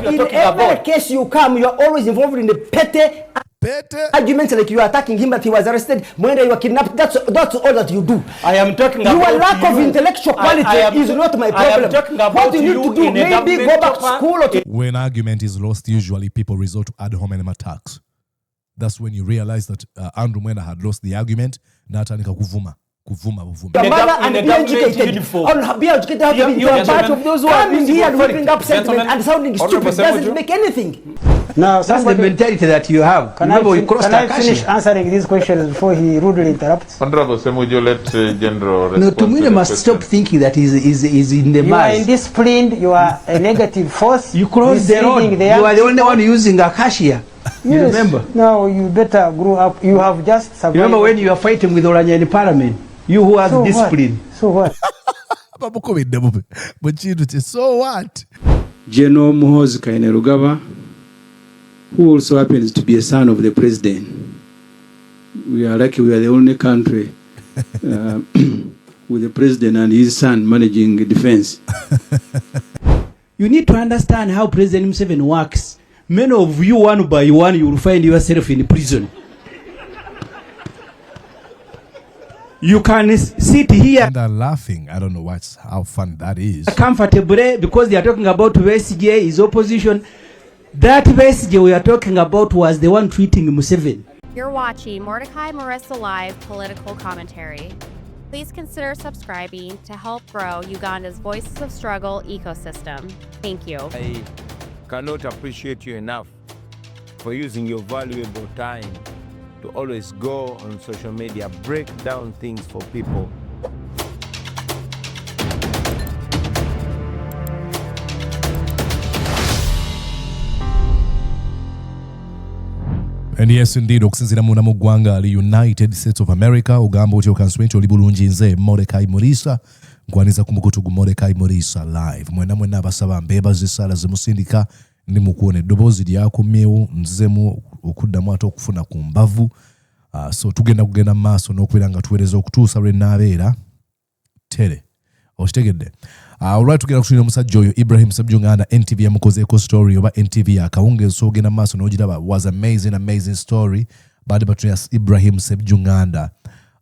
in every case you come, you are always involved in the petty arguments, like you are attacking him that he was arrested, when you were kidnapped. That's all that you do. I am talking about your lack of intellectual quality is not my problem. I am talking about what you need to do, maybe go back to school. When argument is lost, usually people resort to ad hominem attacks. That's when you realize that Andrew Mwenda had lost the argument. Natanika kuvuma. Your mother and be educated. Be educated how to be part of those who are coming here and whipping up sentiment and sounding stupid doesn't make anything. Now, that's the mentality that you have. Can I finish answering these questions before he rudely interrupts? Honorable Semujju, let General respond. No, Tumwine must stop thinking that he's in the mass. You are indisciplined, you are a negative force. You cross the road, you are the only one using acacia. Yes. You remember? Now, you better grow up. You have just survived. Remember when you were fighting with Oranje in Parliament? You who has so discipline. What? So what? So what? General Muhoozi Kainerugaba, who also happens to be a son of the president. We are lucky we are the only country with the president and his son managing defense. You need to understand how President Museveni works. Many of you, one by one, you will find yourself in prison. You can sit here and are laughing. I don't know how fun that is. Comfortably, because they are talking about Besigye, his opposition. That Besigye we are talking about was the one tweeting Museveni. You're watching Mordecai Marissa Live Political Commentary. Please consider subscribing to help grow Uganda's Voices of Struggle ecosystem. Thank you. I cannot appreciate you enough for using your valuable time to always go on social media, break down things for people. And yes, indeed, okusinzira muna mu ggwanga ali United States of America, ugamba otyo kansumenti oli bulungi nze Mordecai Murisa, nkwaniza ku mukutu gu Mordecai Murisa live. Mwena abasaba mbeebaza essala zimusindika ndi mukuona eddoboozi lyakomyewo nzemu okuddamu ate okufuna ku mbavu. So tugenda maaso n'okubeera nga tuweereza okutuusa lwe naabeera tere. Okitegedde. Alright, tugenda kutunira omusajja oyo Ibrahim Semujju Nganda NTV yamukozeeko story oba NTV ya Akawungeezi. So ogenda maaso n'ogiraba was amazing story. Baadde batunira Ibrahim Semujju Nganda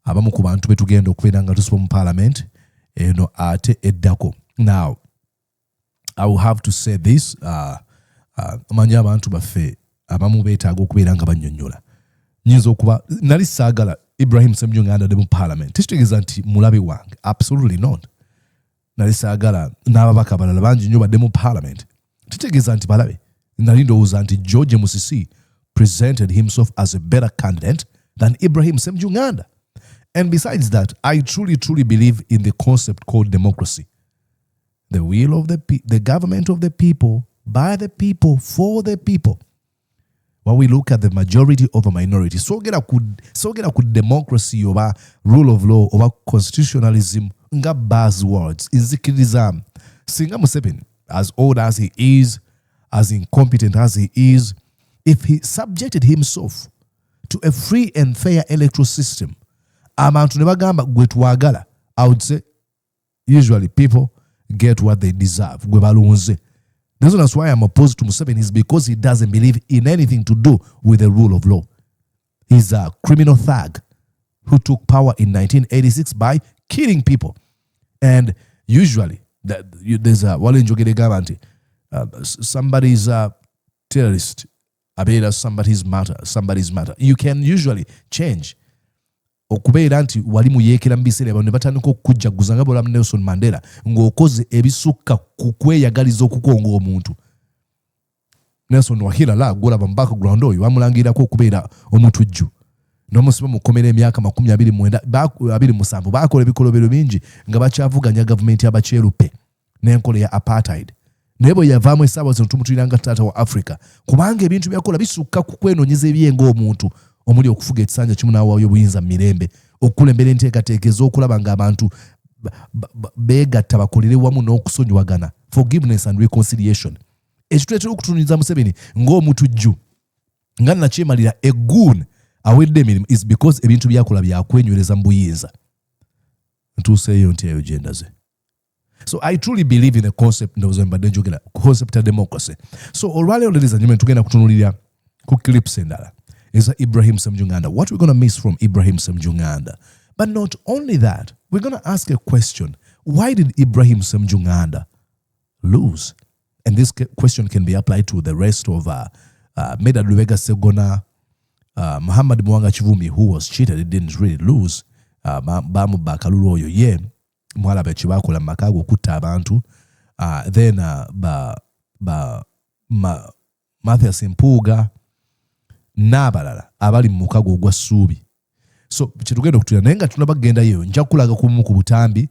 abamu ku bantu betugenda okubeera nga tusiba mu parliament eno ate eddako. Now, I will have to say this. Manyi abantu baffe abamu beetaaga okubeera nga bannyonnyola. Nyinza okuba nali saagala Ibrahim Semujju Nganda de mu parliament. Tekitegeeza nti mulabe wange. Absolutely not. Nali saagala n'ababaka abalala bangi nnyo badde mu parliament. Tekitegeeza nti balabe. Nali ndowooza nti George Musisi presented himself as a better candidate than Ibrahim Semujju Nganda. And besides that, I truly believe in the concept called democracy. The will of the government of the people, by the people, for the people. When we look at the majority of a minority, so get a good democracy over rule of law, over constitutionalism, nga buzzwords, inzikirizam. Singa Museveni, as old as he is, as incompetent as he is, if he subjected himself to a free and fair electoral system, abantu ne bagamba gwe twagala, I would say, usually people get what they deserve. Gwe balonze. The reason that's why I'm opposed to Museveni is because he doesn't believe in anything to do with the rule of law. He's a criminal thug who took power in 1986 by killing people. And usually, there's a somebody's a terrorist, somebody's matter. You can usually change. Okubeera nti wali muyeekera mu biseera bano ne batandika okukujjaguza nga bw'olamu Nelson Mandela ng'okoze ebisukka ku kweyagaliza okukonga omuntu. Nelson Wakilala gw'olaba mu background oyo bamulangirako okubeera omutujju. N'omusiba mu kkomera emyaka 27 baakola ebikolobero bingi nga bakyavuganya gavumenti y'abakyeruppe n'enkola ya apartheid. Naye bwe yavaamu essaawa zino tumutuliranga taata wa Africa kubanga ebintu byakola bisukka ku kwenoonyeza ebyenga omuntu. Omuli okufuga ekisanja kimu n'awaayo obuyinza mu mirembe, okukulembera enteekateeka ez'okulaba ng'abantu beegatta bakolere wamu n'okusonyiwagana, forgiveness and reconciliation. Ekituleetera okutunuuliza Museveni ng'omutujju nga nakyemalira eggoon awedde emirimu is because ebintu byakola byakwenywereza mu buyinza. Ntuuseeyo nti eyo genda ze. So I truly believe in the concept concept of democracy. So olwaleero, ladies and gentlemen, tugenda kutunulira ku clips endala is Ibrahim Semujju Nganda. What we're going to miss from Ibrahim Semujju Nganda. But not only that, we're going to ask a question. Why did Ibrahim Semujju Nganda lose? And this question can be applied to the rest of Medard Lubega Sseggona, Muhammad Mwanga Chivumi, who was cheated, he didn't really lose. Bamu Bakalulu oyo ye mwala bechibakola makago kutta abantu. Then Mathias Mpuuga n'abalala abali mu mukago gwa Ssuubi. So kitugenda okutulira naye nga tunabagenda yeyo nja kulaga kumu ku butambi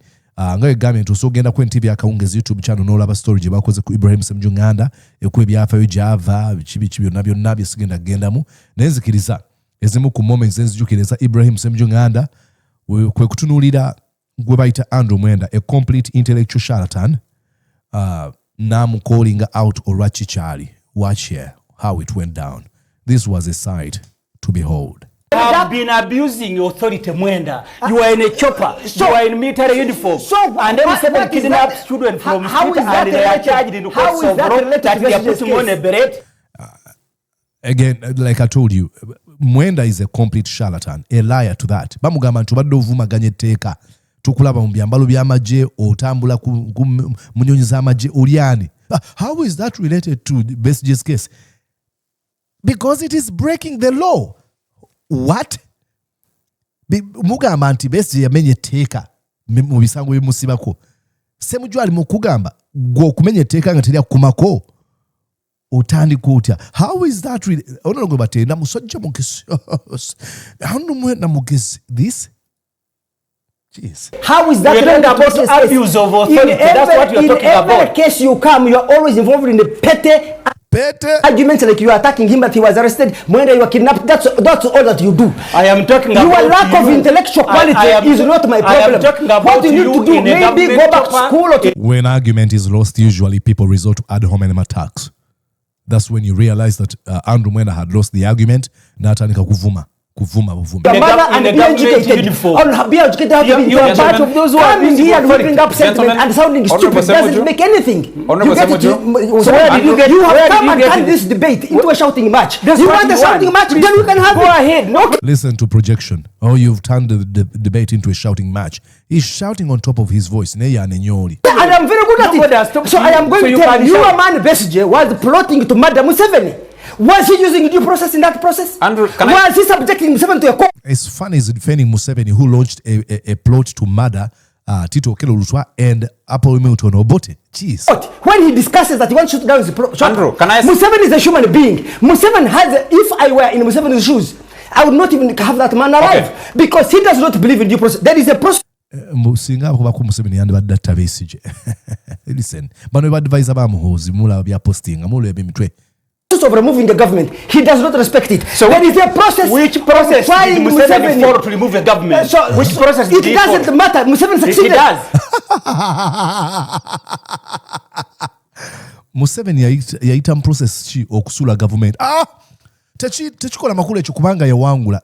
nga egambye nti osogenda ku NTV Akawungeezi YouTube channel n'olaba story gye bakoze ku Ibrahim Semujju Nganda eku ebyafaayo gyava kibi byonna byesigenda kugendamu naye nzikiriza ezimu ku moments enzijukiriza Ibrahim Semujju Nganda kwe kutunuulira gwe bayita Andrew Mwenda, a complete intellectual charlatan, calling out olwa kikyali. Watch here how it went down. This was a sight to behold. You have been abusing your authority, Mwenda. You are in a chopper. You are in military uniform. And then seven kidnapped children from street and they are charged in the courts of law that they are putting on a beret. Again, like I told you, Mwenda is a complete charlatan, a liar to that. Bamugamba nti obadde ovumaganya etteeka tukulaba mu byambalo by'amagye otambula ku munyonyi z'amagye olyani. How is that related to Besigye's case? Because it is breaking the law. What? Mugamba nti Besigye yamenye etteeka mu bisango bimusibako. Semujju ali mu kugamba gwe okumenya etteeka nga terya kumako. Otandika otya. How is that really? Onogo batenda musajja mugezi. Hanu mwenda mugezi. This? Jeez. How is that? We're talking about abuse of authority. That's what you're talking about. In every case you come, you are always involved in the petty arguments, like you are attacking him that he was arrested, when you were kidnapped. That's all that you do. I am talking about your lack of intellectual quality is not my problem. I am talking about what you need to do, maybe go back to school. Or when argument is lost, usually people resort to ad hominem attacks. That's when you realize that Andrew Mwenda had lost the argument. Natandika kuvuma. The mother and be educated. Be educated. You are part of those who are here and whipping up sentiment and sounding stupid. Doesn't make anything. So where did you get? You have come and turned this debate into a shouting match. You want a shouting match? Then you can have it. Go ahead. No. Listen to projection. Oh, you've turned the debate into a shouting match. He's shouting on top of his voice. And I'm very good at it. So I am going to tell you, a man Besigye was plotting to murder Museveni. Was he using due process in that process? Andrew, was he subjecting Museveni to a court? As funny as defending Museveni, who launched a plot to murder Tito Okello Lutwa and Apollo Milton Obote. Jeez. When he discusses that he wants to shoot down his Andrew, can I Museveni is a human being. Museveni has, if I were in Museveni's shoes, I would not even have that man alive. Because he does not believe in due process. There is a process. Listen, but no advise about Muhozi, Mula be posting, Amula be mitwe. Of removing the government, he does not respect it. So there is a process. Which process did Museveni follow to remove the government? So which process did it doesn't matter. Museveni succeeded. It does. Museveni yaita process chi okusula government. Techikola makulu ekyo kubanga yawangula.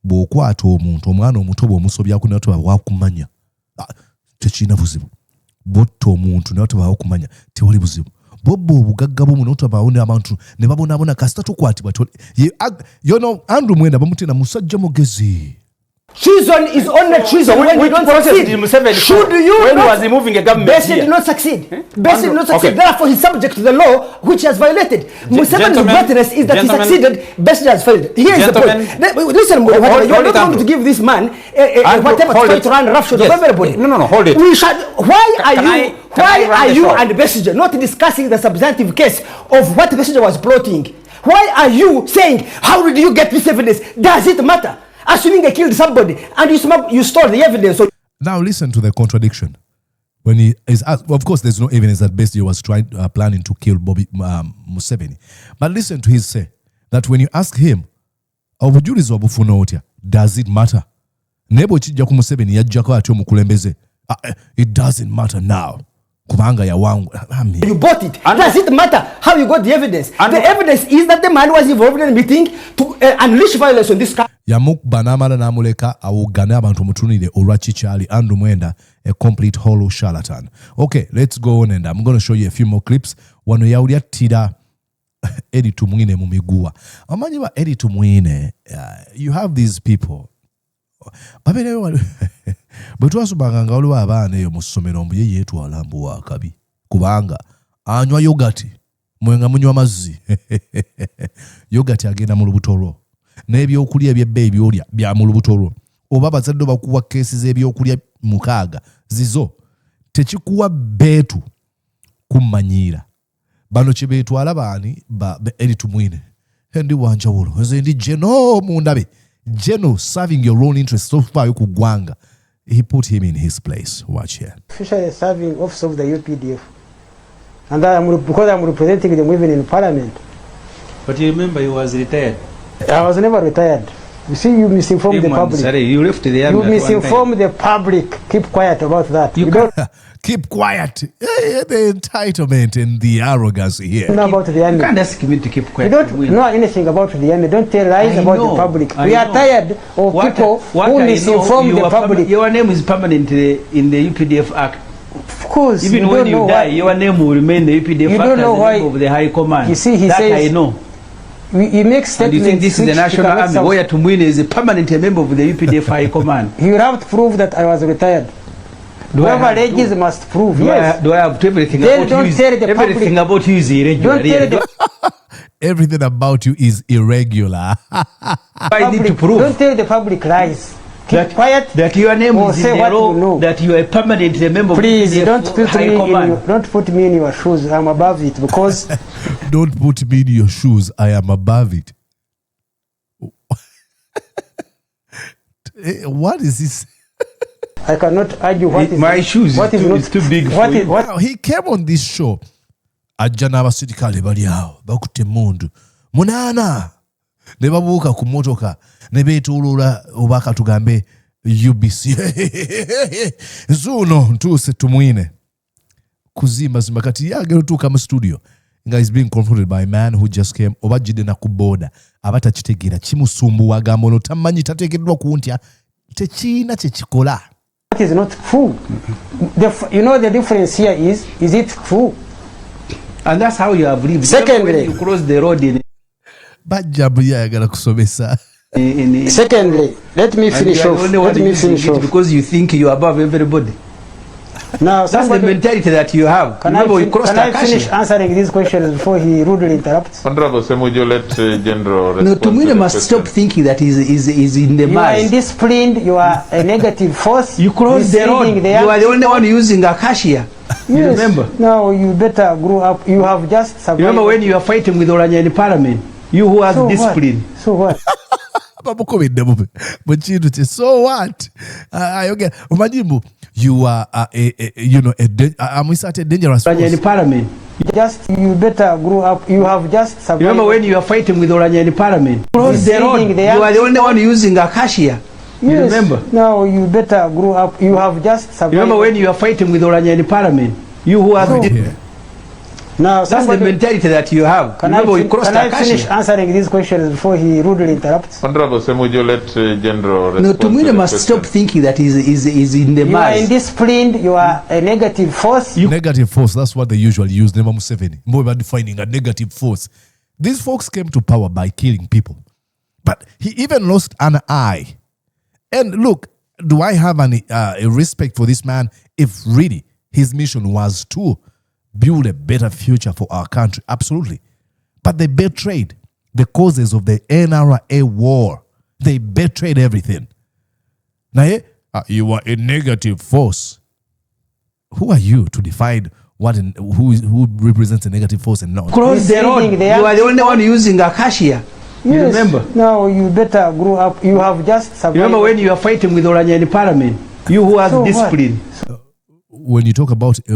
Bw'okwata omuntu omwana omuto bw'omusobyako naye tebawakumanya. Tekirina buzibu. Bw'otta omuntu naye tebawakumanya. Tewali buzibu. Bobo obugagga bw'omu n'otabaawo abantu ne babonaabona kasita tukwatibwa. You know, Andrew Mwenda bamutenda musajja mugezi. Treason is only treason when you don't succeed. Should you when he was removing a government Besigye did not succeed. Besigye did not succeed. Therefore, he's subject to the law which he has violated. Museveni's greatness is that he succeeded. Besigye has failed. Here is the point. Listen, you are not going to give this man whatever to try to run roughshod of everybody. No, hold it. Why are you and Besigye not discussing the substantive case of what Besigye was plotting? Why are you saying, how did you get this evidence? Does it matter? Assuming I killed somebody and you stole the evidence. So now listen to the contradiction. When he is asked, of course, there's no evidence that Besigye was planning to kill Museveni. But listen to his say that when you ask him, does it matter? It doesn't matter now. kubanga ya wangu. You bought it. Does it matter how you got the evidence? The evidence is that the man was involved in a meeting to unleash violence on this car. Yamukuba n'amala n'amuleka awugane abantu mutunire olwakikyali Andrew Mwenda, a complete hollow charlatan. Okay, let's go on and I'm going to show you a few more clips. Wano yawulya tira Edith Mwine mu miguwa. Amanyi ba Edith Mwine, you have these people. Bwe twasubanga nga waliwo abaana eyo mu ssomero mbu ye yeetwala mbu wakabi kubanga anywa yogati mwenga munywa mazzi yogati agenda mu lubuto lwo n'ebyokulya ebyebbeeyi by'olya bya mu lubuto lwo oba bazadde bakuwa keesi z'ebyokulya 6 zizo tekikuwa beetu kummanyiira bano kye beetwala baani ba Edith Mwine ndi wanjawulo nze ndi Jeno mundabe Jeno serving your own interest so far yokugwanga. He put him in his place. Watch here. Officially serving office of the UPDF. And because I'm representing them even in parliament. But you remember he was retired. I was never retired. You see, you misinform the public. Sorry, you left the army. You misinform the public. Keep quiet about that. You don't keep quiet. The entitlement and the arrogance here. know about the army. You can't ask me to keep quiet. You don't know anything about the army. Don't tell lies about the public. We are tired of people who misinform the public. Your name is permanent in the UPDF Act. Of course. Even when you die, your name will remain the UPDF Act as the name of the High Command. You see, he that says, I know. He makes statements. And you think this is the National Army where Tumwine is a permanent member of the UPDF High Command? You have to prove that I was retired. Whoever alleges must prove. Yes. Do I have to everything Then about don't you? tell the Everything public. about you is irregular. Don't tell the Everything about you is irregular. I need to prove. Don't tell the public lies. Keep quiet. That your name or is say in the what law, you know. that you are a permanent member Please, of the UPDF don't put me in your shoes. I'm above it because Don't put me in your shoes. I am above it. What is this? I cannot argue what is my shoes. What is it's too big for you. Now, he came on this show. Ajja n'abasirikale bali awo bakutte emmundu 8 ne babuuka ku mmotoka ne beetooloola obaka tugambe UBC zuuno ntuuse Tumwine kuzimbazimba kati yagera otuuka mu studio nga is being confronted by a man who just came oba ajjidde na ku booda abatakitegeera kimusumbuwa agamba ono tamanyi tateekeddwa kuntya tekiina kye kikola. That is not true. You know the difference here is it true? And that's how you have lived. Secondly, when you cross the road in bajja buli ayagala kusomesa. Secondly, let me finish off. Let me finish off. Because you think you are above everybody. Now, that's the mentality that you have. Can I finish answering these questions before he rudely interrupts? Honorable Semujju, let General respond. No, Tumwine must stop thinking that he's in the mass. You are indisciplined. You are a negative force. You cross the road. You are the only one using acacia. You yes. Remember? Now you better grow up. You have just survived. Remember when you are fighting with Oranya in Parliament? You who has discipline. What? So what? So what? Okay. You are a dangerous force. In Parliament. You better grow up. You have just survived. Remember when you are fighting with Oranya in Parliament? Cross the road. You are the only one using acacia. You yes. Remember? Now you better grow up. You have just survived. Remember when you are fighting with Oranya in Parliament? You who have Now that's the mentality that you have. Can I finish answering these questions before he rudely interrupts? Honorable Semujju, let General respond. No, Tumwine must stop thinking that he's in the mass. You are indisciplined. You are a negative force. Negative force, that's what they usually use. Never Museveni. More about defining a negative force. These folks came to power by killing people. But he even lost an eye. And look, do I have a respect for this man if really his mission was to build a better future for our country? Absolutely. But they betrayed the causes of the NRA war. They betrayed everything. Now, you are a negative force. Who are you to define who represents a negative force and not? Cross the road. You are the only one using acacia. Yes. You remember? Now you better grow up. You have just survived. Remember when you are fighting with Oranya in Parliament? You who has discipline. When you talk about so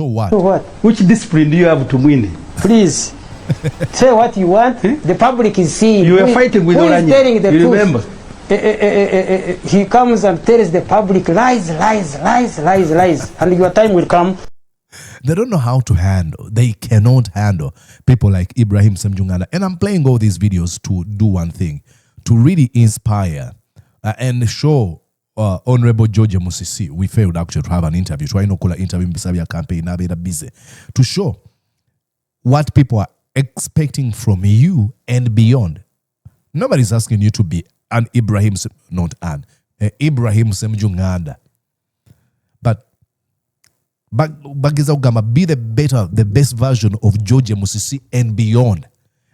what? So what? Which discipline do you have to win? Please say what you want. The public is seeing. You were fighting with Oranya. Telling the you truth. Remember? he comes and tells the public lies, and your time will come. They don't know how to handle. They cannot handle people like Ibrahim Semujju Nganda. And I'm playing all these videos to do one thing, to really inspire and show Honorable George Musisi. We failed actually to have an interview. Try no call interview in campaign. Now they're busy to show what people are expecting from you and beyond. Nobody's asking you to be an Ibrahim Semujju Nganda. But be the best version of George Musisi and beyond,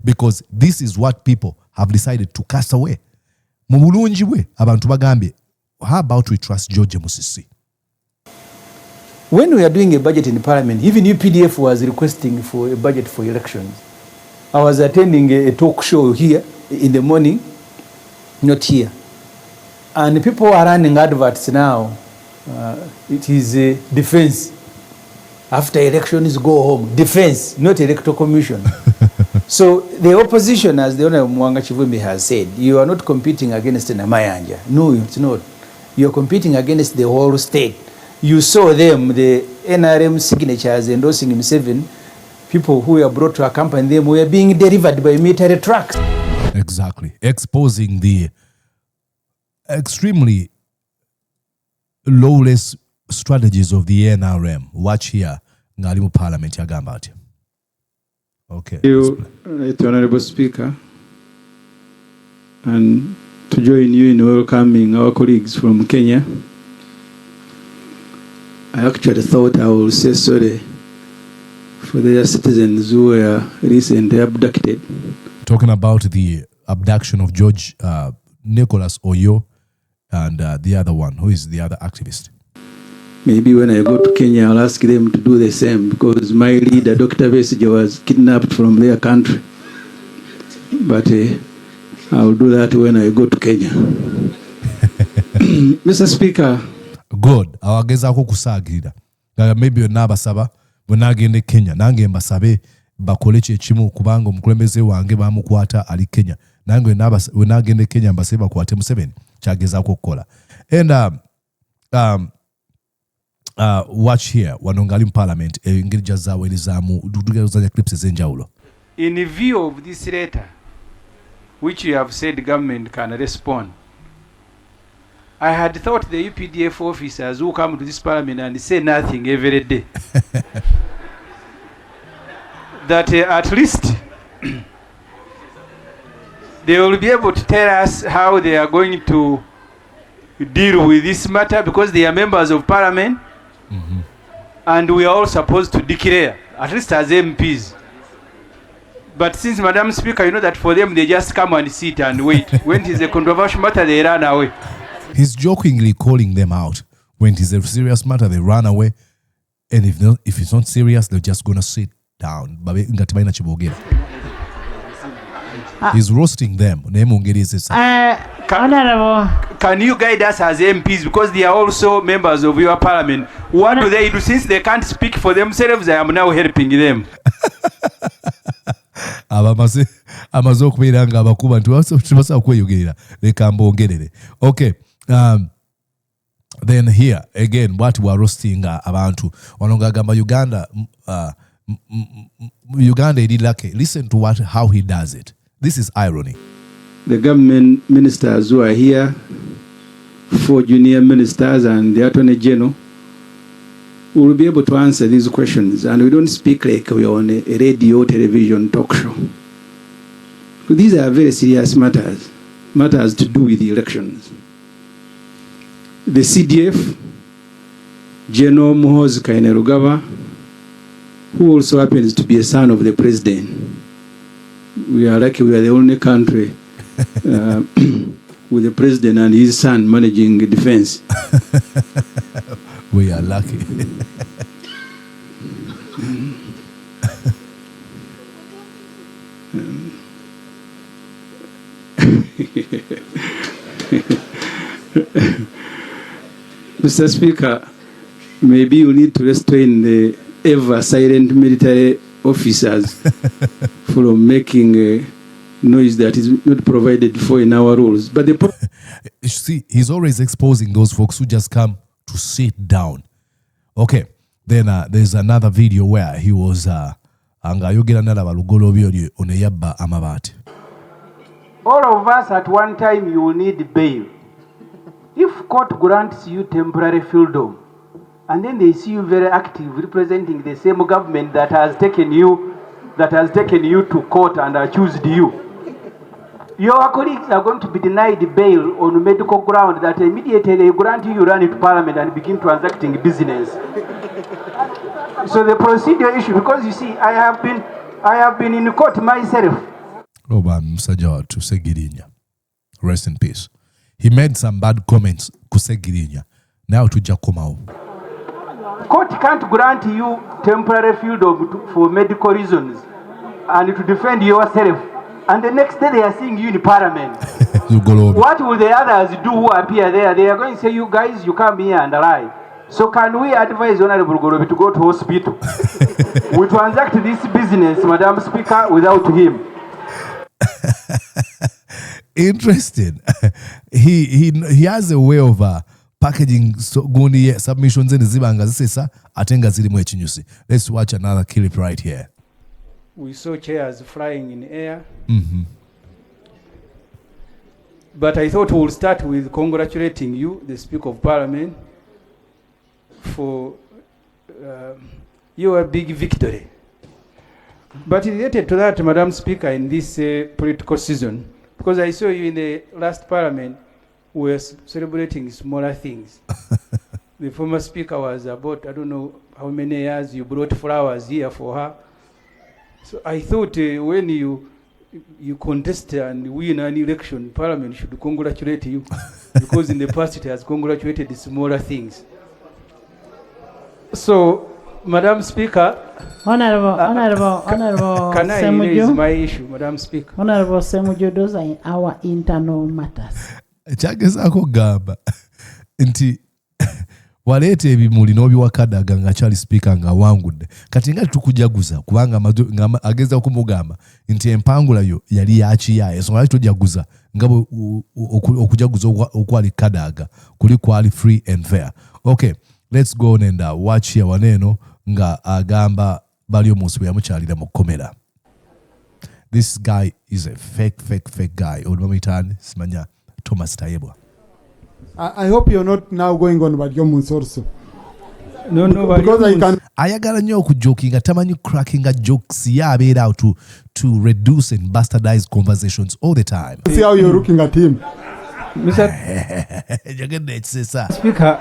because this is what people have decided to cast away. How about we trust George Musisi? When we are doing a budget in Parliament, even UPDF was requesting for a budget for elections. I was attending a talk show here in the morning, not here. And people are running adverts now. It is a defense. After elections, go home. Defense, not electoral commission. So the opposition, as the Honorable Mwanga Chivumbi has said, you are not competing against Namayanja. No, it's not. You are competing against the whole state. You saw them, the NRM signatures endorsing him, people who were brought to accompany them were being delivered by military trucks. Exactly. Exposing the extremely lawless strategies of the NRM. Watch here. Ngalimu Parliament yagamba. Okay. You, Honorable Speaker, and to join you in welcoming our colleagues from Kenya. I actually thought I would say sorry for their citizens who were recently abducted. Talking about the abduction of George Nicholas Oyo and the other one, who is the other activist. Maybe when I go to Kenya, I'll ask them to do the same, because my leader, Dr. Besigye, was kidnapped from their country. But I'll do that when I go to Kenya. Mr. Speaker. Good. Awagezako kusagirira. Maybe nabasaba bwenagende Kenya nange mbasabe bakole ekimu kubanga omukulembeze wange bamukwata ali Kenya. Nange bwenagende Kenya mbasebe bakwate Museveni kyagezako okukola. And watch here wanongali mu parliament engeri jazawe elizamu dudugazanya clips ezenjawulo. In view of this letter, which you have said government can respond, I had thought the UPDF officers who come to this parliament and say nothing every day, that at least they will be able to tell us how they are going to deal with this matter, because they are members of parliament. Mm-hmm. And we are all supposed to declare, at least as MPs. But since Madam Speaker, you know that for them, they just come and sit and wait. When it is a controversial matter, they run away. He's jokingly calling them out. When it is a serious matter, they run away. And if it's not serious, they're just going to sit down. He's roasting them. Can you guide us as MPs, because they are also members of your parliament? What do they do? Since they can't speak for themselves, I am now helping them. Okay. Then here again, what we are roasting abantu wanongagamba Uganda did lucky. Listen to how he does it. This is irony. The government ministers who are here, 4 junior ministers and the Attorney General, will be able to answer these questions. And we don't speak like we're on a radio, television talk show. These are very serious matters to do with the elections. The CDF, General Muhoozi Kainerugaba, who also happens to be a son of the president. We are lucky we are the only country with the president and his son managing defense. We are lucky. Mr. Speaker, maybe you need to restrain the ever silent military officers from making a noise that is not provided for in our rules. But see, he's always exposing those folks who just come to sit down. Okay, then there's another video where he was angayogera nalaba lugolo byoli oneyabba amabati. All of us at one time you will need bail. If court grants you temporary freedom, and then they see you very active representing the same government that has taken you to court and accused you, your colleagues are going to be denied bail on medical ground that immediately they grant you run into parliament and begin transacting business. So the procedure issue, because you see, I have been in court myself. Musajja to Sseggona. Rest in peace. He made some bad comments ku Sseggona. Now to Jakomao. Court can't grant you temporary freedom for medical reasons and to defend yourself. And the next day they are seeing you in parliament. What will the others do who appear there? They are going to say, you guys, you come here and lie. So can we advise Honorable Gorobi to go to hospital? We transact this business, Madam Speaker, without him. Interesting. He has a way of packaging gundi submissions in zibanga zisesa atenga zilimu echinyusi. Let's watch another clip right here. We saw chairs flying in air. Mm-hmm. But I thought we'll start with congratulating you, the Speaker of Parliament, for your big victory. But related to that, Madam Speaker, in this political season, because I saw you in the last Parliament, we were celebrating smaller things. The former Speaker was about, I don't know how many years, you brought flowers here for her. So I thought when you contest and win an election, Parliament should congratulate you, because in the past it has congratulated the smaller things. So, Madam Speaker, Honorable can I raise my issue, Madam Speaker? Honorable Semujju, those are our internal matters. Chagezaako gamba nti waleeta ebimuli n'obiwakadaga nga kyali speaker nga wangudde kati nga tukujaguza kubanga ageza okumugamba nti empangula yo yali yakiyaye so nga tujaguza nga okujaguza okwali kadaga kuli kwali free and fair. Okay, let's go and watch here waneno nga agamba bali omunsi bwe yamukyalira mu kkomera. This guy is a fake guy. Olumamitaani simanya Thomas Tayebwa. I hope you're not now going on about your months also. No, because I can. Ayagala nnyo okujokinga tamanyi cracking jokes yabeera out to reduce and bastardize conversations all the time. See how you're looking at him. Mr. Speaker,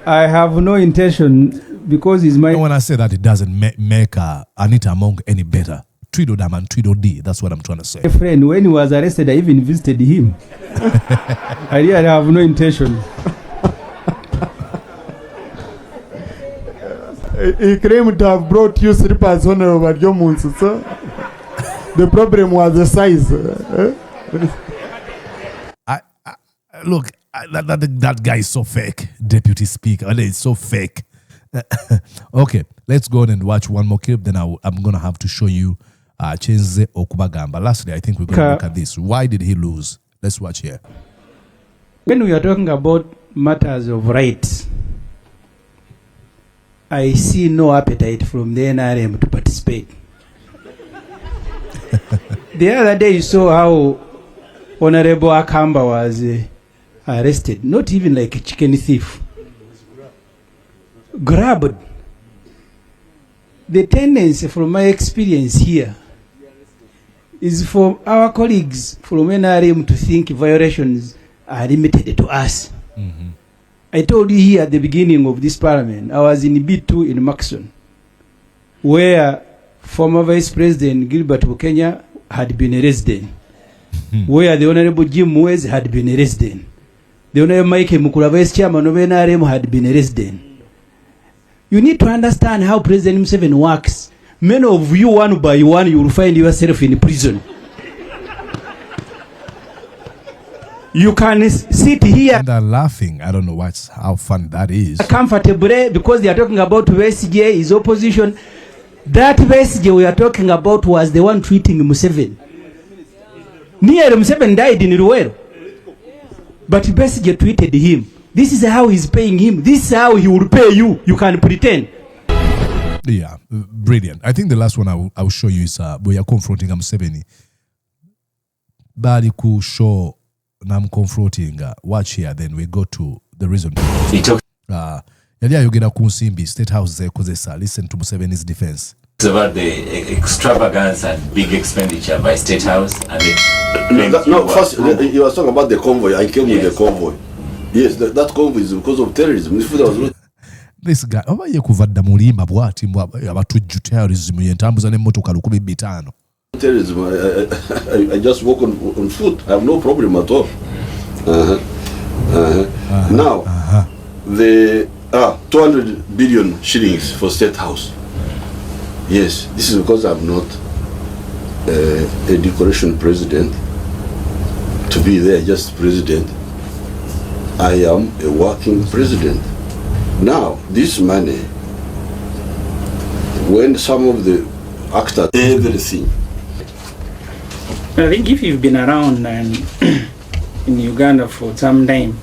I have no intention because he's my. When I say that, it doesn't make Anita Among any better. Tweedledum and Tweedledee, that's what I'm trying to say. My friend, when he was arrested, I even visited him. I really have no intention. He claimed to have brought you slippers on over your months, sir. The problem was the size. Look, that guy is so fake, Deputy Speaker. It's so fake. Okay, let's go on and watch one more clip. Then I'm going to have to show you Chenze Okubagamba. Lastly, I think we're going to look at this. Why did he lose? Let's watch here. When we are talking about matters of rights, I see no appetite from the NRM to participate. The other day you saw how Honorable Akamba was arrested, not even like a chicken thief. Grabbed. The tendency from my experience here is for our colleagues from NRM to think violations are limited to us. Mm-hmm. I told you here at the beginning of this parliament, I was in B2 in Maxon, where former Vice President Gilbert Bukenya had been a resident, where the Honorable Jim Mwezi had been a resident, the Honorable Mike Mukula, Vice Chairman of NRM, had been a resident. You need to understand how President Museveni works. Many of you, one by one, you will find yourself in prison. You can sit here and they're laughing. I don't know how fun that is. Comfortably, because they are talking about VSJ, his opposition. That VSJ we are talking about was the one treating Museveni. Near Museveni died in Ruwero. But Besigye tweeted him. This is how he's paying him. This is how he will pay you. You can pretend. Yeah, brilliant. I think the last one I'll show you is we are confronting Museveni. Bali ku show nam confronting. Watch here, then we go to the reason. Yali ayogera ku Nsimbi State House zekozesa. Listen to Museveni's defense. It's about the extravagance and big expenditure by State House and first you were talking about the convoy. I came with the convoy. Yes, that convoy is because of terrorism. This guy, obaye kuvadda mulimba bwati abatujju terrorism yentambuza n'emmotoka 150. Terrorism, I just walk on foot. I have no problem at all. Now, the 200 billion shillings for State House. Yes, this is because I'm not a decoration president. To be there just president. I am a working president. Now, this money, when some of the actors, everything. I think if you've been around in Uganda for some time,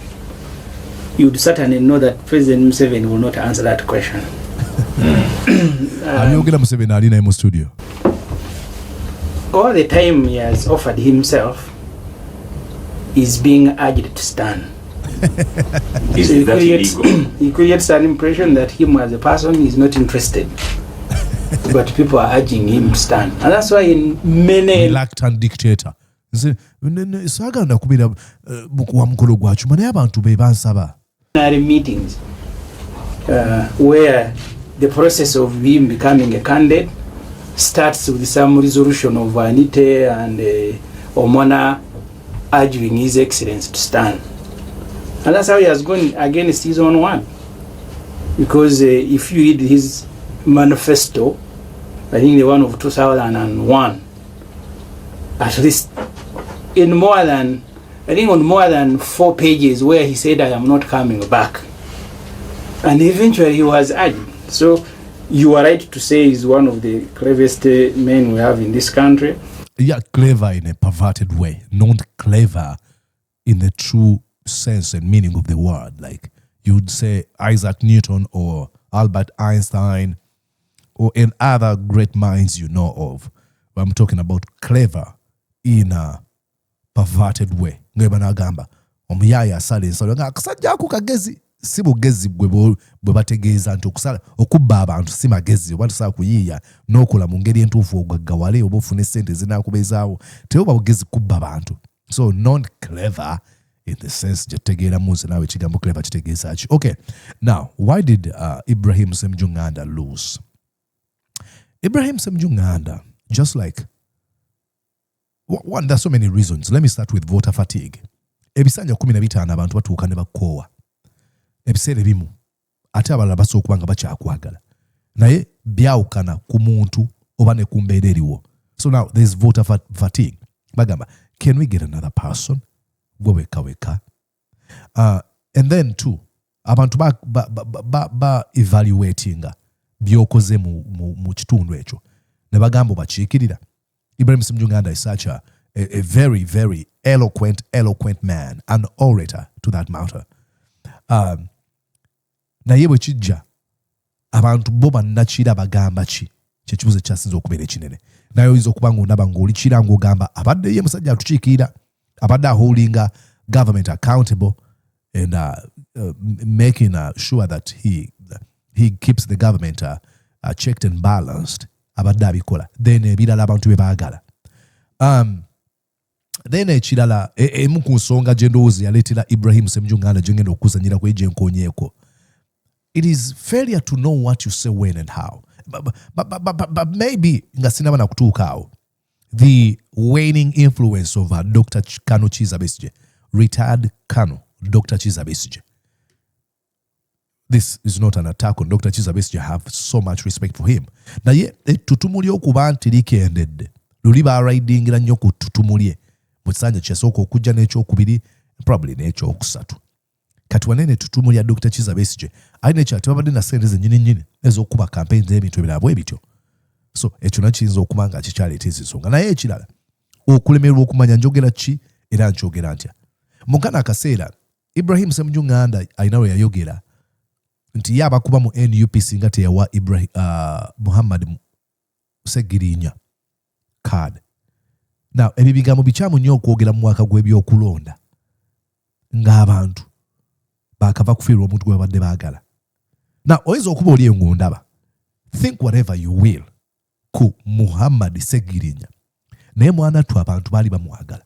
you'd certainly know that President Museveni will not answer that question. Museveni alina in studio. All the time he has offered himself is being urged to stand. Is so that illegal? He creates an impression that him as a person is not interested. But people are urging him to stand. And that's why in many... Reluctant dictator. Saganda kubira wa mukolo gwacu mane abantu be bansaba. Meetings where the process of him becoming a candidate starts with some resolution of Anite and Omona urging His Excellency to stand. And that's how he has gone against his own word. Because if you read his manifesto, I think the one of 2001, at least in more than, I think on more than 4 pages where he said, I am not coming back. And eventually he was urged. So you are right to say he's one of the cleverest men we have in this country. Yeah, clever in a perverted way, not clever in the true sense and meaning of the word. Like you'd say Isaac Newton or Albert Einstein or any other great minds you know of. But I'm talking about clever in a perverted way. Ngeba nagamba omuyaya asale nsalo nga kasajja ku kagezi si bugezi bwe bategeeza nti okusala okubba abantu si magezi oba tusaa kuyiiya n'okola mu ngeri entuufu ogaggawale oba ofune ssente zinaakubeezaawo teoba bugezi kubba abantu. So not clever in the sense gyetutegeera munsi naawe ekigambo clever kitegeeza ki. Okay, now why did Ibrahim Semujju Nganda lose? Ibrahim Semujju Nganda, just like one, there's so many reasons. Let me start with voter fatigue. Ebisanja 15 abantu batuuka ne bakoowa. Ebiseera ebimu ate abalala basobola okuba nga bakyakwagala naye byawukana ku muntu oba ne ku mbeera eriwo. So now there's voter fatigue. Bagamba, can we get another person? Gwe weka. And then too, abantu ba evaluatinga byokoze mu kitundu ekyo ne bagamba bakiikirira. Ibrahim Semujju Nganda is such a very, very eloquent man, an orator to that matter. Naye bwe kijja abantu bo bannakira bagamba ki kyekibuzo kyasinza okubeera ekinene. Naye oyinza okuba ng'ondaba ng'olikira ng'ogamba abadde ye musajja atukiikirira, abadde holding government accountable and making sure that he keeps the government checked and balanced. Abadde abikola. Then ebirala abantu be baagala. Then ekirala emu ku nsonga gye ndowooza yaleetera Ibrahim Semujju Nganda gye ngenda okuzanyira ku ejenkoonyeeko. It is failure to know what you say when and how. But maybe nga sinaba na kutuuka awo. The waning influence of Dr. Kano Kizza Besigye, retired Kano, Dr. Kizza Besigye. This is not an attack on Dr. Kizza Besigye. I have so much respect for him. Naye ettutumu ly'okuba nti likendedde luli baarayidingira nnyo ku ttutumu lye mu kisanja kyasooka okujja n'ekyokubiri probably n'ekyokusatu. Kati wanene ettutumu lya Dr. Kizza Besigye alina ekyati babadde na ssente zennyini ez'okuba campaign z'ebintu ebirala bwe bityo. So ekyo nakyo kiyinza okuba nga kikyaleeta ensonga. Naye ekirala okulemererwa okumanya njogera ki era nkyogera ntya. mukana akaseera Ibrahim Semujju Nganda alina we yayogera nti yaba kuba mu NUP singa teyawa Muhammad Segirinya card. Now ebyo bigambo bikyamu nnyo okwogera mu mwaka gw'ebyokulonda ng'abantu bakava kufiirwa omuntu gwe babadde baagala. Now oyinza okuba oli ng'ondaba, think whatever you will ku Muhammad Segirinya naye mwana tu abantu baali bamwagala.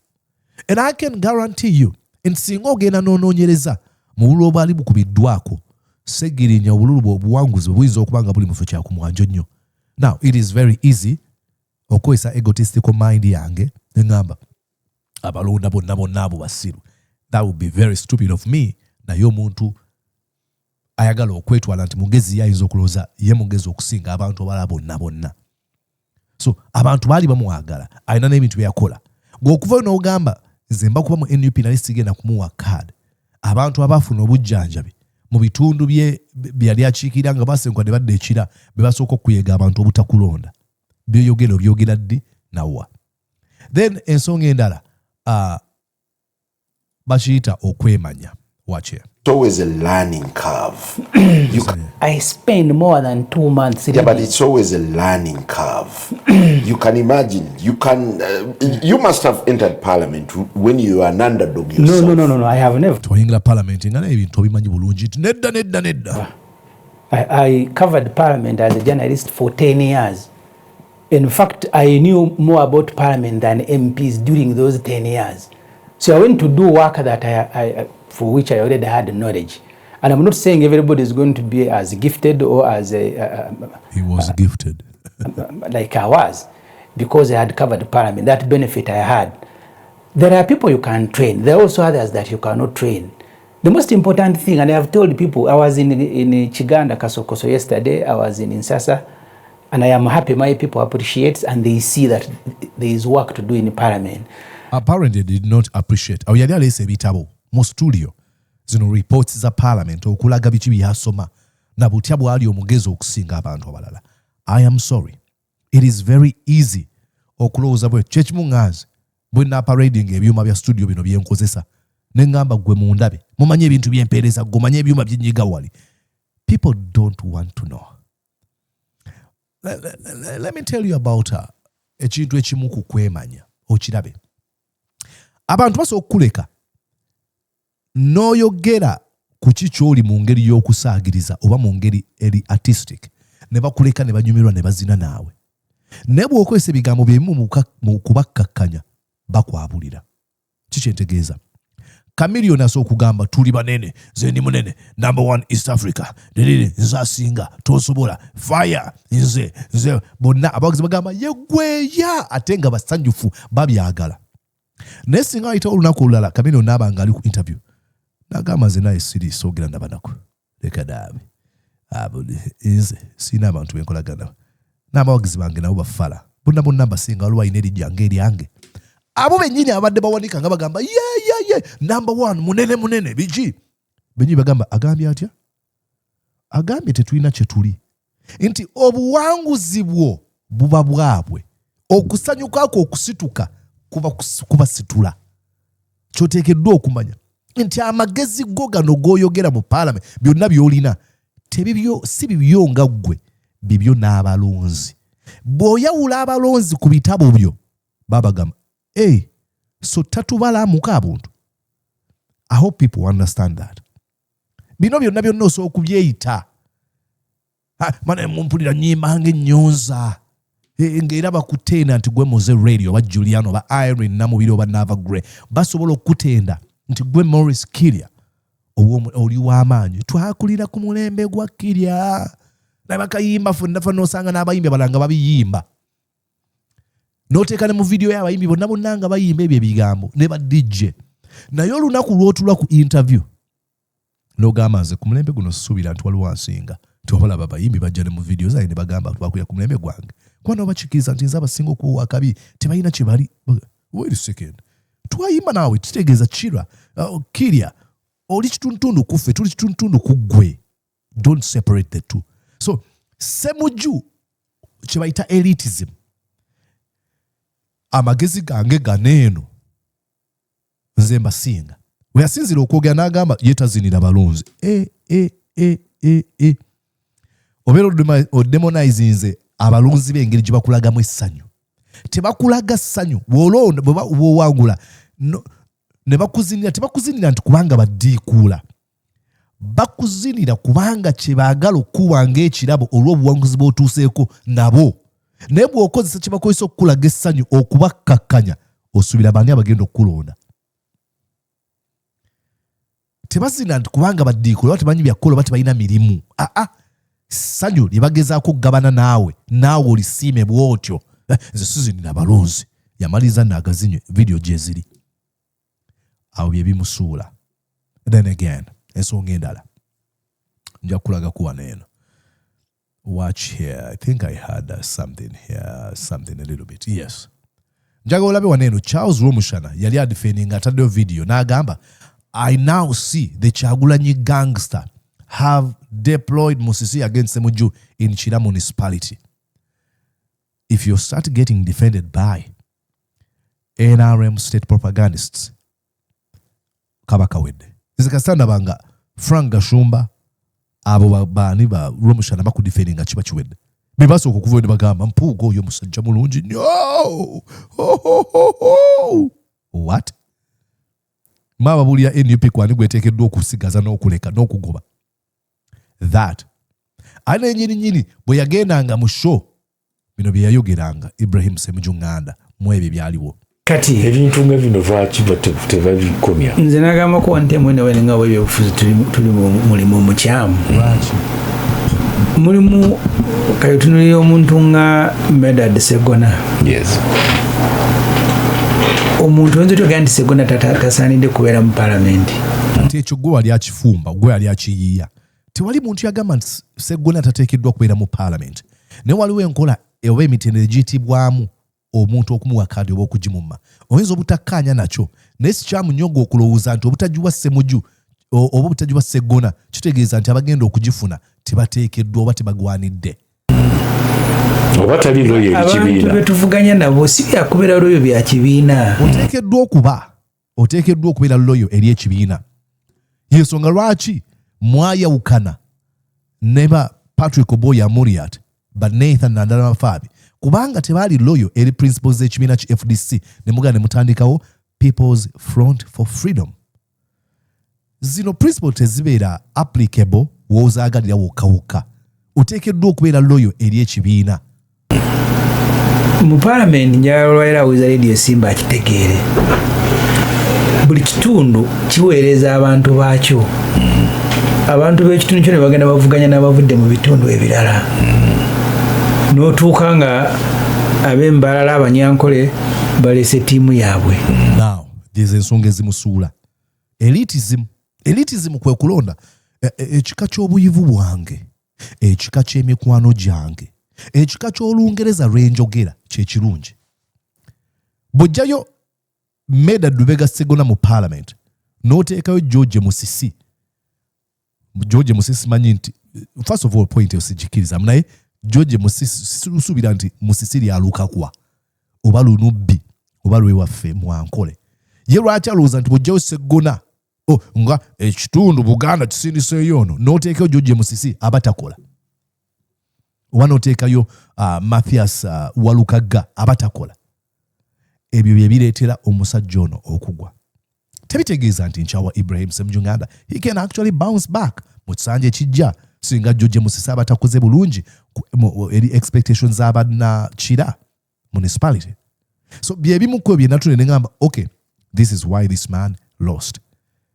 And I can guarantee you nti singa ogenda n'onoonyereza mu bululu obwali bukubiddwako Segirinya obululu obuwanguzi buyinza okuba nga buli mu kifo kya ku mwanjo nnyo. Now it is very easy okwesa egotistical mind yange ngamba abalonda bonna abo basiru. That would be very stupid of me. Naye omuntu ayagala okwetwala nti mugezi yayinza okulooza ye mugezi okusinga abantu abalala bonna. So abantu baali bamwagala, alina n'ebintu bye yakola. Ng'okuva n'ogamba nze mba kuba mu NUP nali sigenda kumuwa card. Abantu abaafuna obujjanjabi mu bitundu bye yali akiikirira nga basenkwa ne badda ekira be basooka okuyega abantu obutakulonda. Byogera ddi nawa. Then ensonga endala bakiyita okwemanya. Watch it. It's always a learning curve. I spend more than 2 months. Yeah, but it's always a learning curve. You can imagine. You must have entered parliament when you were an underdog yourself. No. I have never. Parliament. Nedda. I covered parliament as a journalist for 10 years. In fact, I knew more about parliament than MPs during those 10 years. So I went to do work that I for which I already had knowledge. And I'm not saying everybody is going to be as gifted or as he was gifted. Like I was, because I had covered parliament. That benefit I had. There are people you can train. There are also others that you cannot train. The most important thing, and I have told people, I was in Chiganda, Kasokoso yesterday, I was in Insasa, and I am happy my people appreciate and they see that there is work to do in parliament. Apparently they did not appreciate. Yali alese bitabo mu studio zino reports za parliament okulaga biki byasoma na butya bwali omugezi okusinga abantu abalala. I am sorry. It is very easy okulowooza bwe kyekimuŋŋanze bwe na parading ebyuma bya studio bino byenkozesa ne ngamba gwe mundabe mumanye ebintu byempeereza gomanye ebyuma by'ennyiga wali. People don't want to know. Let me tell you about ekintu ekimu ku kwemanya okirabe. Abantu basobola okukuleka n'oyogera ku kikyoli mu ngeri y'okusaagiriza oba mu ngeri eri artistic ne bakuleka ne banyumirwa ne bazina naawe. Ne bw'okozesa ebigambo byemu mu kubakkakkanya bakwabulira. Kikyentegeeza. Chameleone asobola okugamba tuli banene, nze ndi munene, number 1 East Africa, nze asinga, tosobola, fire, nze bonna abawagizi bagamba yegweya ate nga basanyufu babyagala. Naye singa ayita olunaku olulala Chameleone n'aba nga ali ku interview n'agamba nze naye siri soogera nabanako leka daabe nze sirina abantu benkolagana n'abawagizi bange nabo bafala bonna basinga waliwo alina erijja ng'eryange. Abo bennyini abadde bawanika nga bagamba ye number 1 munene biki bennyini bagamba agambye atya agambye tetulina kye tuli nti obuwanguzi bwo buba bwabwe okusanyukako okusituka kubasitula. Kyoteekeddwa okumanya nti amagezi go gano g'oyogera mu parliament byonna by'olina si bibyo nga ggwe bibyo n'abalonzi. Bw'oyawula abalonzi ku bitabo byo babagamba so tatubalamuka abuntu. I hope people understand that. Bino byonna osobola okubyeyita mane mumpulira nnyimba ng'ennyonza ng'era bakutenda nti gwe Moze Radio oba Juliano oba Irene Namubiri oba Nava Gray basobola okutenda nti gwe Morris Kirya oli w'amaanyi twakulira ku mulembe gwa Kirya nabakayimba fonna n'osanga n'abayimbi abalanga babiyimba n'oteeka ne mu video y'abayimbi bonna nga bayimba ebyo ebigambo ne ba DJ. Naye olunaku lw'otulwa ku interview n'ogamba nze ku mulembe guno suubira nti waliwo ansinga tiwabalaba abayimbi bajja ne mu video zaye ne bagamba twakulira ku mulembe gwange kuba nabo bakikiriza nti nze abasinga okuwa akabi tebalina kye bali. Wait a second. Twayimba naawe kitegeeza Kirya oli kituntundu kuffe tuli kituntundu ku ggwe. Don't separate the two. So Semujju kye bayita elitism. Amagezi gange ganeeno nze mbasinga we yasinzira okwogera n'agamba yetazinira balunzi obeera odemonizinze abalunzi b'engeri gye bakulagamu essanyu. Tebakulaga ssanyu bw'owangula ne bakuzinira, tebakuzinira nti kubanga baddiikuula, bakuzinira kubanga kye baagala okuwa ng'ekirabo olw'obuwanguzi bw'otuuseeko nabo. Naye bw'okozesa kye bakozesa okukulaga essanyu okubakkakkanya, osuubira bani abagenda okukulonda. Tebazinira nti kubanga baddiikuula oba tebanyi byakukola oba tebalina mirimu. Ssanyu lye bagezaako okugabana naawe olisiime bw'otyo. Nze sizinira balunzi, yamaliza n'agazinywe video gye ziri. Awo bye bimusuula. Then again, ensonga endala nja kulaga kuwa n'eno. Watch here. I think I had something here, something a little bit. Yes. Njaga olabe waneno Charles Romushana yali adifending ataddeyo video n'agamba, I now see the Kyagulanyi gangster have deployed Musisi against Semujju in Kira Municipality. If you start getting defended by NRM state propagandists, kabaka wedde. Nzikasanda banga Frank Gashumba abo bani ba Romushana bakudifendinga kiba kiwedde. Bebaso okukuva bagamba Mpuuga oyo musajja mulungi nnyo. What? Maba bulya NUP kwani gweteekeddwa okusigaza n'okuleka n'okugoba. That. Ane nyini bwe yagendanga mu show bino bye yayogeranga Ibrahim Semujju Nganda mu ebyo byaliwo. Kati ebintu nga bino vaaki tebabikomya. Nze nagamba ko wante mwene wene nga bw'ebyobufuzi tuli mulimu omukyamu. Mulimu kayotunulira omuntu nga Medard Sseggona. Yes. Omuntu wenzo togenda nti Sseggona tasaanidde kubeera mu palamenti. Ate ekyo gwe wali akifumba, gwe wali akiyiiya. Tewali muntu yagamba nti Sseggona tateekeddwa kubeera mu palamenti. Ne waliwo enkola oba emitendera giyitibwamu omuntu okumuwa kaadi oba okugimumma. Oyinza obutakkaanya nakyo, naye si kyamunyoga okulowooza nti obutagiwa Semujju oba obutagiwa Sseggona kitegeeza nti abagenda okugifuna tebateekeddwa oba tebagwanidde. Oba tali loyo eri kibiina. Abantu betuvuganya nabo si byakubeera loyo bya kibiina. Oteekeddwa okubeera loyo eri ekibiina. Y'ensonga lwaki mwayawukana ne ba Patrick Oboya Muriat ba Nathan Nandala Mafabi kubanga tebaali loyo eri principles z'ekibiina ki FDC ne mugana ne mutandikawo People's Front for Freedom. Zino principles tezibeera applicable w'ozaagalira wokka. Oteekeddwa okubeera loyo eri ekibiina. Mu palamenti njagala olwaira wiza radio Simba akitegeere. Buli kitundu kiweereza abantu baakyo. Abantu b'ekitundu kyo ne bagenda bavuganya n'abavudde mu bitundu ebirala. N'otuuka nga ab'embalala abanyankole balese ttiimu yaabwe. Now, these ensonga ezimusuula. Elitism kwe kulonda ekika ky'obuyivu bwange, ekika ky'emikwano gyange, ekika ky'Olungereza lw'enjogera kye kirungi. Bw'ojjayo Medard Lubega Sseggona mu parliament n'oteekayo George Musisi. George Musisi manyi nti first of all point osigikiriza naye George Musisi suubira nti Musisi lyaluuka kwa oba lunubbi oba lwewaffe mwankole. Ye lwaki alowooza nti bw'ojjayo Sseggona nga ekitundu Buganda kisindiseeyo ono n'oteekayo George Musisi abatakola. Oba n'oteekayo Mathias Walukagga abatakola. Ebyo bye bireetera omusajja ono okugwa. Tebitegeeza nti nkyawa Ibrahim Semujju Nganda he can actually bounce back mu kisanja ekijja singa George Musisi abatakoze bulungi eri expectations abadna Kira Municipality. So bye bimu ku bye natule ne ngamba okay, this is why this man lost,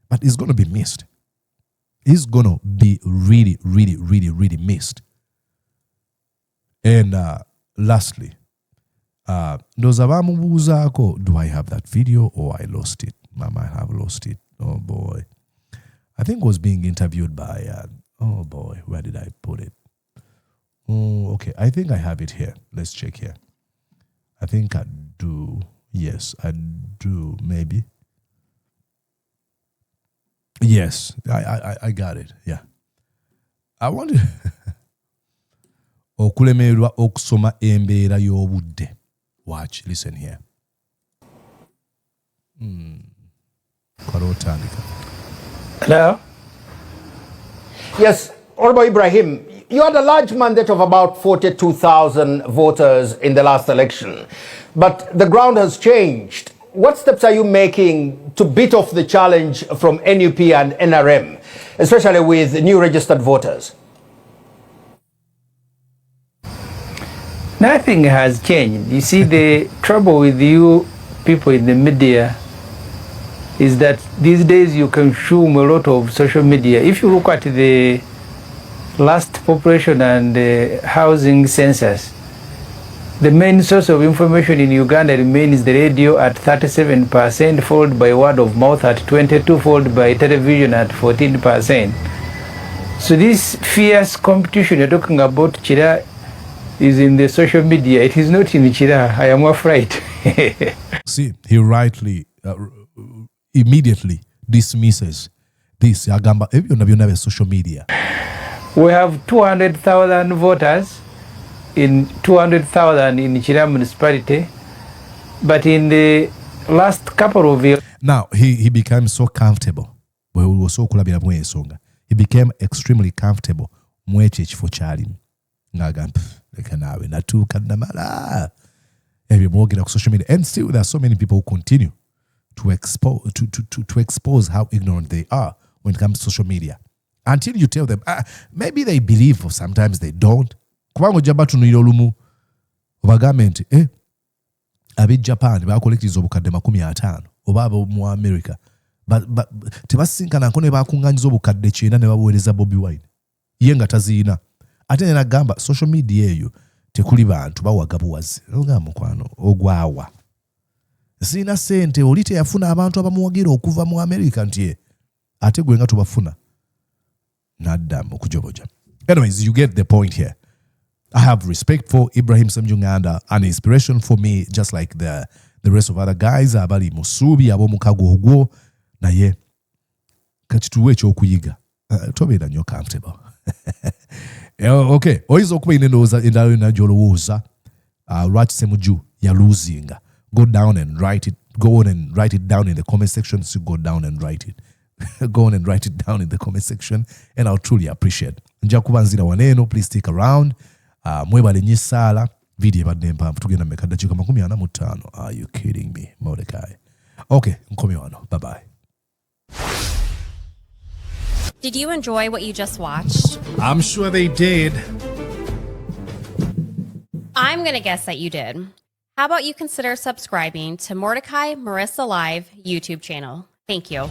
but he's going to be missed. He's going to be really missed. And lastly, ndoza bamubuuzaako, do I have that video or I lost it? I might have lost it. Oh boy. I think I was being interviewed by, oh boy, where did I put it? Oh, okay. I think I have it here. Let's check here. I think I do. Yes, I do. Maybe. Yes, I got it. Yeah. I wanted okulemererwa okusoma embeera y'obudde. Watch, listen here. Hello? Yes, Honorable Ibrahim, you had a large mandate of about 42,000 voters in the last election, but the ground has changed. What steps are you making to beat off the challenge from NUP and NRM, especially with new registered voters? Nothing has changed. You see, the trouble with you people in the media is that these days you consume a lot of social media. If you look at the last population and housing census, the main source of information in Uganda remains the radio at 37%, followed by word of mouth at 22%, followed by television at 14%. So this fierce competition you're talking about, Kira, is in the social media. It is not in Kira. I am afraid. See, he rightly, immediately dismisses this. Agamba, social media. We have 200,000 voters in 200,000 in Kira Municipality, but in the last couple of years. Now, he became so comfortable. He became extremely comfortable. For Charlie. Social media. And still, there are so many people who continue to expose how ignorant they are when it comes to social media. Until you tell them, maybe they believe, or sometimes they don't. Kubango jabatu nilolumu government abe Japan ba collectives obukadde 50 oba mu America but tebasinkana nkone ba kunganyiza obukadde 9 ne babuwereza Bobby Wine yenga taziina ate na gamba social media eyo tekuli bantu bawagabuwazi nga mukwano ogwawa sina sente olite yafuna abantu abamuwagira okuva mu America ntie ate gwenga tubafuna naddamu kujoboja. Anyways, you get the point here. I have respect for Ibrahim Semujju Nganda, an inspiration for me, just like the rest of other guys. Abali musubi abo mukago ogwo naye kati tuwe ekyokuyiga tobeera nnyo comfortable. Okay, oyinza okuba inendowooza endala yonna gy'olowooza lwaki Semujju yaluzinga. Go down and write it. Go on and write it down in the comment section. So go down and write it. Go on and write it down in the comment section, and I'll truly appreciate. Nja kubanzira waneno, please stick around. Mwebale nyisala video badde mpamvu tugenda meka dakika 45. Are you kidding me, Mordecai? Okay, nkomi wano. Bye bye. Did you enjoy what you just watched? I'm sure they did. I'm going to guess that you did. How about you consider subscribing to Mordecai Marissa Live YouTube channel? Thank you.